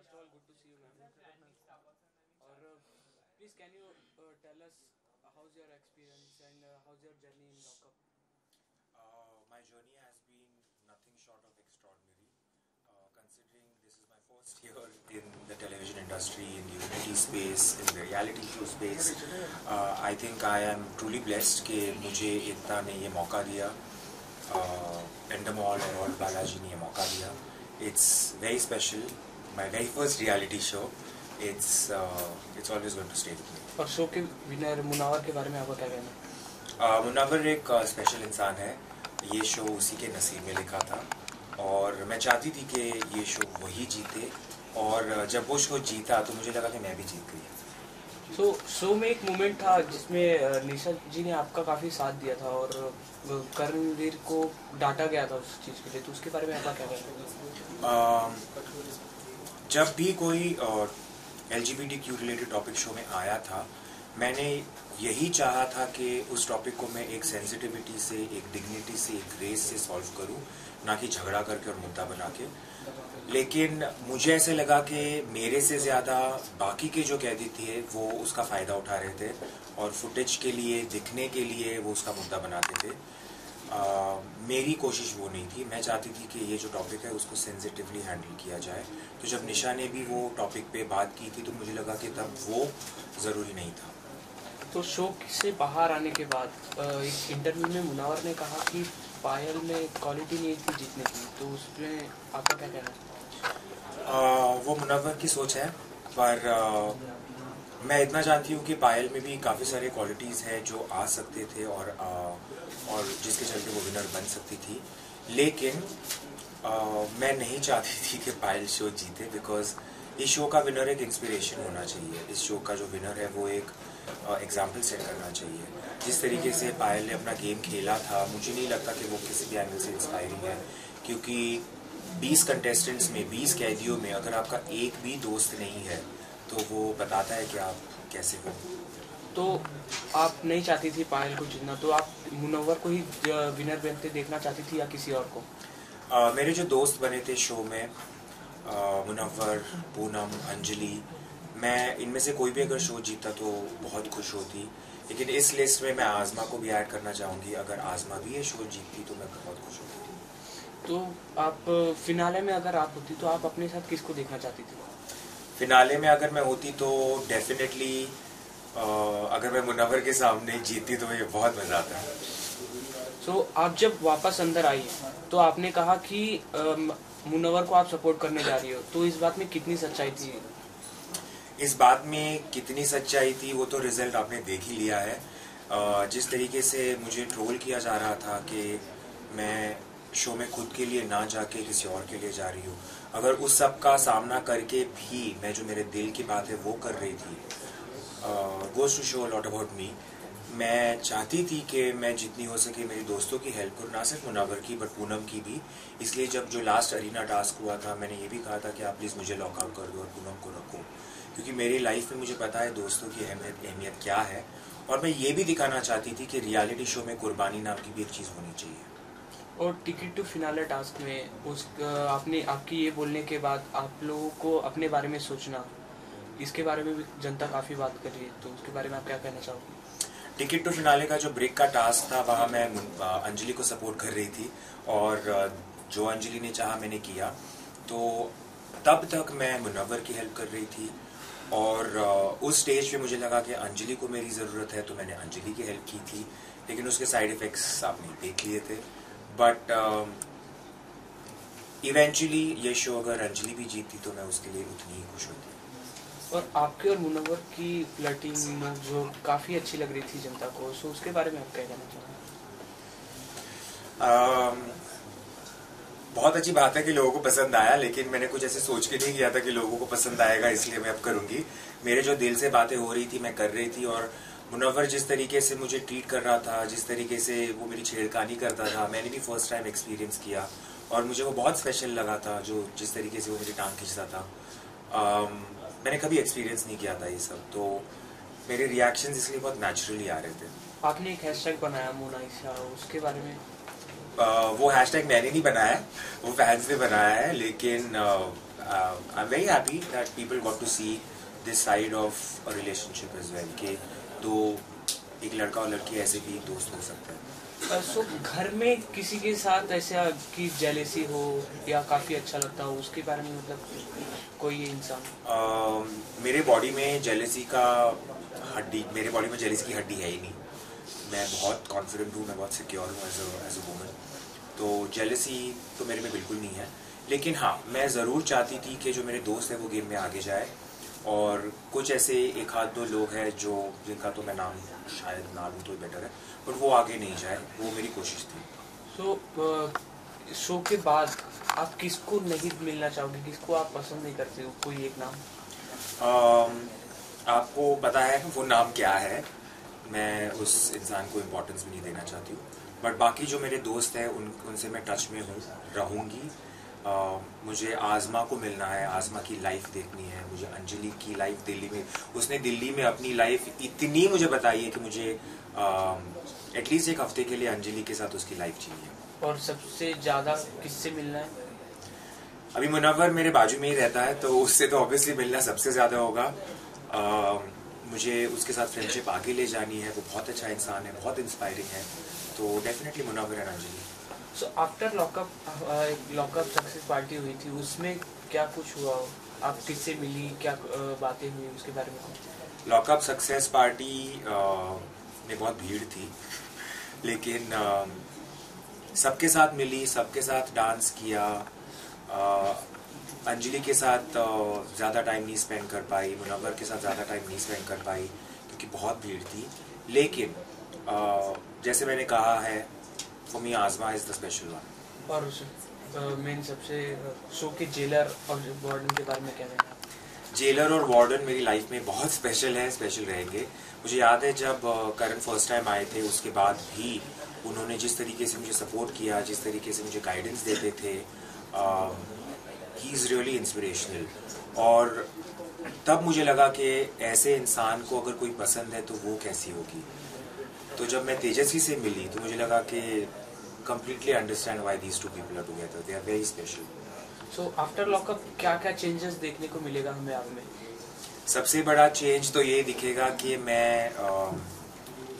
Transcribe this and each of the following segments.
First of all, good to see you, ma'am. और please can you tell us how's your experience and how's your journey in lockup? My journey has been nothing short of extraordinary. Considering this is my first year in the television industry, in the unity space, in the reality show space, I think I am truly blessed कि मुझे इतना ने ये मौका दिया, Endemol and all Balaji ने ये मौका दिया. It's very special. My very first reality show. It's always going to stay with me. और शो के विनर मुनावर के बारे में आपका क्या कहना है? मुनावर एक स्पेशल इंसान है. ये शो उसी के नसीब में लिखा था और मैं चाहती थी कि ये शो वही जीते और जब वो शो जीता तो मुझे लगा कि मैं भी जीत गई. तो शो में एक मोमेंट था जिसमें निशा जी ने आपका काफ़ी साथ दिया था और कर्णवीर को डांटा गया था उस चीज़ के लिए, तो उसके बारे में आपका क्या कहना है? जब भी कोई LGBTQ रिलेटेड टॉपिक शो में आया था, मैंने यही चाहा था कि उस टॉपिक को मैं एक सेंसिटिविटी से, एक डिग्निटी से, एक ग्रेस से सॉल्व करूं, ना कि झगड़ा करके और मुद्दा बना के. लेकिन मुझे ऐसे लगा कि मेरे से ज़्यादा बाकी के जो कैदी थे वो उसका फ़ायदा उठा रहे थे और फुटेज के लिए, दिखने के लिए वो उसका मुद्दा बनाते थे. मेरी कोशिश वो नहीं थी. मैं चाहती थी कि ये जो टॉपिक है उसको सेंसिटिवली हैंडल किया जाए. तो जब निशा ने भी वो टॉपिक पे बात की थी तो मुझे लगा कि तब वो ज़रूरी नहीं था. तो शो से बाहर आने के बाद एक इंटरव्यू में मुनावर ने कहा कि पायल में क्वालिटी नहीं थी जीतने की, तो उसमें आपका क्या कहना है? वो मुनावर की सोच है, पर मैं इतना जानती हूँ कि पायल में भी काफ़ी सारे क्वालिटीज़ हैं जो आ सकते थे और जिसके चलते वो विनर बन सकती थी. लेकिन मैं नहीं चाहती थी कि पायल शो जीते, बिकॉज इस शो का विनर एक इंस्पिरेशन होना चाहिए. इस शो का जो विनर है वो एक एग्जाम्पल सेट करना चाहिए. जिस तरीके से पायल ने अपना गेम खेला था, मुझे नहीं लगता कि वो किसी भी एंगल से इंस्पायरिंग है, क्योंकि 20 कंटेस्टेंट्स में, 20 कैदियों में अगर आपका एक भी दोस्त नहीं है तो वो बताता है कि आप कैसे हो. तो आप नहीं चाहती थी पायल को जीतना, तो आप मुनव्वर को ही विनर बनते देखना चाहती थी या किसी और को? मेरे जो दोस्त बने थे शो में, मुनव्वर, पूनम, अंजलि, मैं इनमें से कोई भी अगर शो जीता तो बहुत खुश होती. लेकिन इस लिस्ट में मैं आज़मा को भी ऐड करना चाहूँगी. अगर आज़मा भी ये शो जीतती तो मैं बहुत खुश होती. तो आप फिनाले में अगर आप होती तो आप अपने साथ किसको देखना चाहती थी? फिनाले में अगर मैं होती तो डेफिनेटली अगर मैं मुनव्वर के सामने जीतती तो मुझे बहुत मज़ा आता है. तो आप जब वापस अंदर आई तो आपने कहा कि मुनव्वर को आप सपोर्ट करने जा रही हो, तो इस बात में कितनी सच्चाई थी? इस बात में कितनी सच्चाई थी वो तो रिजल्ट आपने देख ही लिया है. जिस तरीके से मुझे ट्रोल किया जा रहा था कि मैं शो में खुद के लिए ना जाके किसी और के लिए जा रही हूँ, अगर उस सब का सामना करके भी मैं जो मेरे दिल की बात है वो कर रही थी, goes to show lot about me. मैं चाहती थी कि मैं जितनी हो सके मेरी दोस्तों की हेल्प करूँ, ना सिर्फ मुनव्वर की बट पूनम की भी. इसलिए जब जो लास्ट अरीना टास्क हुआ था, मैंने ये भी कहा था कि आप प्लीज़ मुझे लॉकआउट कर दो और पूनम को रखो, क्योंकि मेरी लाइफ में मुझे पता है दोस्तों की अहमियत क्या है. और मैं ये भी दिखाना चाहती थी कि रियलिटी शो में कुर्बानी नाम की भी एक चीज़ होनी चाहिए. और टिकट टू फिनाले टास्क में आपने आपकी ये बोलने के बाद आप लोगों को अपने बारे में सोचना, इसके बारे में भी जनता काफ़ी बात कर रही है, तो उसके बारे में आप क्या कहना चाहोगे? टिकट टू फिनाले का जो ब्रेक का टास्क था वहाँ मैं अंजलि को सपोर्ट कर रही थी और जो अंजलि ने चाहा मैंने किया. तो तब तक मैं मुनव्वर की हेल्प कर रही थी और उस स्टेज पे मुझे लगा कि अंजलि को मेरी ज़रूरत है तो मैंने अंजलि की हेल्प की थी. लेकिन उसके साइड इफ़ेक्ट्स आपने देख लिए थे. बट इवेंचुअली ये शो अगर अंजलि भी जीतती तो मैं उसके लिए उतनी ही खुश होती. और आपके और मुनव्वर की फ्लर्टिंग जो काफ़ी अच्छी लग रही थी जनता को, सो उसके बारे में आप क्या कहना चाहेंगे? बहुत अच्छी बात है कि लोगों को पसंद आया, लेकिन मैंने कुछ ऐसे सोच के नहीं किया था कि लोगों को पसंद आएगा, इसलिए मैं अब करूँगी. मेरे जो दिल से बातें हो रही थी मैं कर रही थी. और मुनव्वर जिस तरीके से मुझे ट्रीट कर रहा था, जिस तरीके से वो मेरी छेड़खानी करता था, मैंने भी फर्स्ट टाइम एक्सपीरियंस किया और मुझे वो बहुत स्पेशल लगा था. जो जिस तरीके से वो मेरी टांग खींचता था, मैंने कभी एक्सपीरियंस नहीं किया था ये सब. तो मेरे रिएक्शंस इसलिए बहुत नेचुरली आ रहे थे. आपने एक हैशटैग बनाया मोनालिसा, उसके बारे में? वो हैशटैग मैंने नहीं बनाया, वो फैंस ने बनाया है. लेकिन I am very happy that people got to see this side of a relationship as well कि तो एक लड़का और लड़की ऐसे भी दोस्त हो सकते हैं। सो घर में किसी के साथ ऐसा कि जेलेसी हो या काफ़ी अच्छा लगता हो, उसके बारे में मतलब कोई इंसान? मेरे बॉडी में जेलेसी का हड्डी, मेरे बॉडी में जेलेसी की हड्डी है ही नहीं। मैं बहुत कॉन्फिडेंट हूँ, मैं बहुत सिक्योर हूँ एज अ वुमन, तो जेलेसी तो मेरे में बिल्कुल नहीं है। लेकिन हाँ, मैं ज़रूर चाहती थी कि जो मेरे दोस्त हैं वो गेम में आगे जाए, और कुछ ऐसे एक आध दो लोग हैं जो जिनका तो मैं नाम शायद ना लूँ तो बेटर है, बट वो आगे नहीं जाए, वो मेरी कोशिश थी। सो शो के बाद आप किसको नहीं मिलना चाहोगे, किसको आप पसंद नहीं करते हो, कोई एक नाम? आपको पता है वो नाम क्या है, मैं उस इंसान को इम्पोर्टेंस भी नहीं देना चाहती हूँ, बट बाकी जो मेरे दोस्त हैं उनसे मैं टच में हूँ, रहूँगी। मुझे आज़मा को मिलना है, आज़मा की लाइफ देखनी है, मुझे अंजलि की लाइफ दिल्ली में, उसने दिल्ली में अपनी लाइफ इतनी मुझे बताई है कि मुझे एटलीस्ट एक हफ्ते के लिए अंजलि के साथ उसकी लाइफ चाहिए। और सबसे ज़्यादा किससे मिलना है? अभी मुनव्वर मेरे बाजू में ही रहता है, तो उससे तो ऑब्वियसली मिलना सबसे ज़्यादा होगा। मुझे उसके साथ फ्रेंडशिप आगे ले जानी है, वो बहुत अच्छा इंसान है, बहुत इंस्पायरिंग है, तो definitely Munawar and Anjali. So after lockup success party हुई थी, उसमें क्या कुछ हुआ? आप किससे मिली, क्या बातें हुई, उसके बारे में? लॉकअप सक्सेस पार्टी में बहुत भीड़ थी, लेकिन सबके साथ मिली, सबके साथ डांस किया। अंजलि के साथ ज़्यादा टाइम नहीं स्पेंड कर पाई, मुनव्वर के साथ ज़्यादा टाइम नहीं स्पेंड कर पाई क्योंकि बहुत भीड़ थी। लेकिन जैसे मैंने कहा है, फॉर मी आज़मा इज़ द स्पेशल वन। और मेन सबसे शो के जेलर और वार्डन के बारे में क्या कहना? जेलर और वार्डन मेरी लाइफ में बहुत स्पेशल है, स्पेशल रहेंगे। मुझे याद है जब करण फर्स्ट टाइम आए थे, उसके बाद भी उन्होंने जिस तरीके से मुझे सपोर्ट किया, जिस तरीके से मुझे गाइडेंस देते थे, ही इज़ रियली इंस्पिरेशनल। और तब मुझे लगा कि ऐसे इंसान को अगर कोई पसंद है तो वो कैसी होगी। तो जब मैं तेजस्वी से मिली तो मुझे लगा कि completely understand why these two people are together. They are very special. So after lockup क्या क्या changes देखने को मिलेगा हमें आप में? सबसे बड़ा चेंज तो ये दिखेगा कि मैं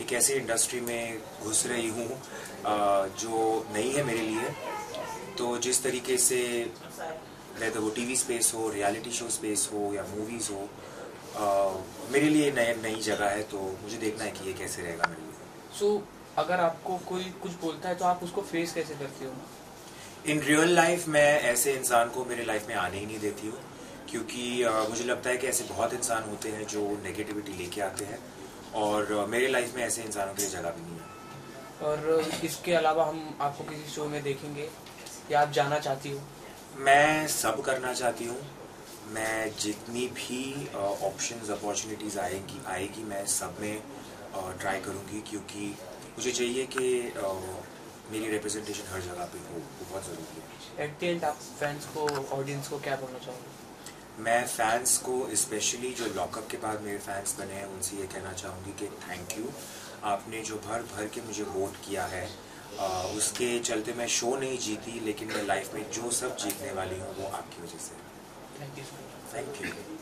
एक ऐसी इंडस्ट्री में घुस रही हूँ जो नई है मेरे लिए। तो जिस तरीके से वैसे वो टीवी स्पेस हो, रियलिटी शो स्पेस हो या मूवीज़ हो, मेरे लिए नई जगह है, तो मुझे देखना है कि ये कैसे रहेगा मेरे लिए। So अगर आपको कोई कुछ बोलता है तो आप उसको फेस कैसे करते हो? इन रियल लाइफ मैं ऐसे इंसान को मेरे लाइफ में आने ही नहीं देती हूँ, क्योंकि मुझे लगता है कि ऐसे बहुत इंसान होते हैं जो नेगेटिविटी लेके आते हैं, और मेरे लाइफ में ऐसे इंसानों के लिए जगह भी नहीं है। और इसके अलावा हम आपको किसी शो में देखेंगे या आप जाना चाहती हो? मैं सब करना चाहती हूँ। मैं जितनी भी ऑप्शंस, अपॉर्चुनिटीज़ आएगी मैं सब में ट्राई करूँगी, क्योंकि मुझे चाहिए कि मेरी रिप्रेजेंटेशन हर जगह पे हो, वो बहुत ज़रूरी है। एट द एंड आप फैंस को, ऑडियंस को क्या बोलना चाहोगे? मैं फैंस को, स्पेशली जो लॉकअप के बाद मेरे फैंस बने हैं, उनसे ये कहना चाहूँगी कि थैंक यू। आपने जो भर भर के मुझे वोट किया है, उसके चलते मैं शो नहीं जीती, लेकिन मैं लाइफ में जो सब जीतने वाली हूँ वो आपकी वजह से। Thank you. Thank you.